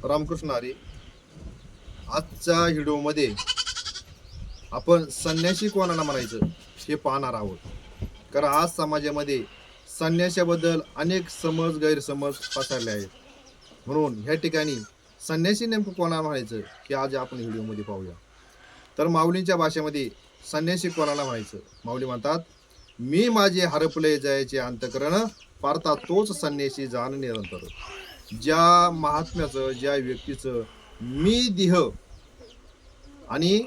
रामकृष्ण हरी. आजच्या व्हिडिओमध्ये आपण संन्यासी कोणाला म्हणायचं हे पाहणार आहोत. कारण आज समाजामध्ये संन्याशाबद्दल अनेक गैरसमज पसरले आहेत. म्हणून ह्या ठिकाणी संन्यासी नेमकं कोणाला म्हणायचं हे आज आपण व्हिडिओमध्ये पाहूया. तर माऊलींच्या भाषेमध्ये संन्यासी कोणाला म्हणायचं? माऊली म्हणतात, मी माझे हरपले जायचे अंतकरण, पारता तोच संन्यासी जाण निरंतर. ज्या महात्म्याचं, ज्या व्यक्तीचं मी देह आणि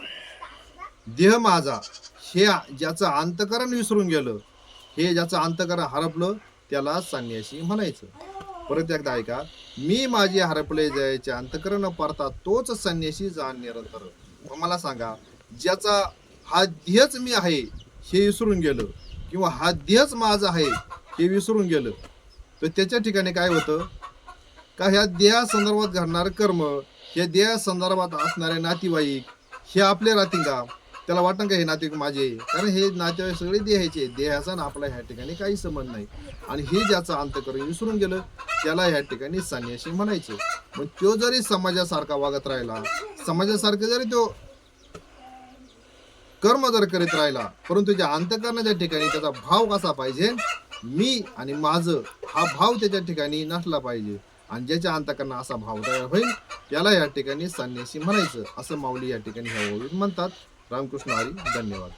देह माझा हे ज्याचं अंतकरण विसरून गेलं, हे ज्याचं अंतकरण हरपलं, त्याला संन्यासी म्हणायचं. परत एकदा ऐका, मी माझे हरपले जायचे अंतकरण, पारता तोच संन्यासी जाण निरंतर. मला सांगा, ज्याचा हा देहच मी आहे हे विसरून गेलं, किंवा हा देहच माझा आहे हे विसरून गेलं, तर त्याच्या ठिकाणी काय होतं? का ह्या देहा संदर्भात घडणारं कर्म, या देहा संदर्भात असणारे नातेवाईक हे आपले राहतील का? त्याला वाटतं का हे नातेवाईक माझे? कारण हे नातेवाईक सगळे देहाचे, देहाचा ना आपला ह्या ठिकाणी काही संबंध नाही. आणि हे ज्याचं अंतकरण विसरून गेलं, त्याला ह्या ठिकाणी संन्यासी म्हणायचं. मग तो जरी समाजासारखा वागत राहिला, समाजासारखं जरी तो कर्म जर करीत राहिला, परंतु त्या अंतकरणाच्या ठिकाणी त्याचा भाव कसा पाहिजे? मी आणि माझं हा भाव त्याच्या ठिकाणी नसला पाहिजे. आणि ज्याच्या अंतकरणात असा भाव तयार होईल, त्याला या ठिकाणी संन्यासी म्हणायचं, असं माऊली या ठिकाणी ह्या ओळीत म्हणतात. रामकृष्ण हरी. धन्यवाद.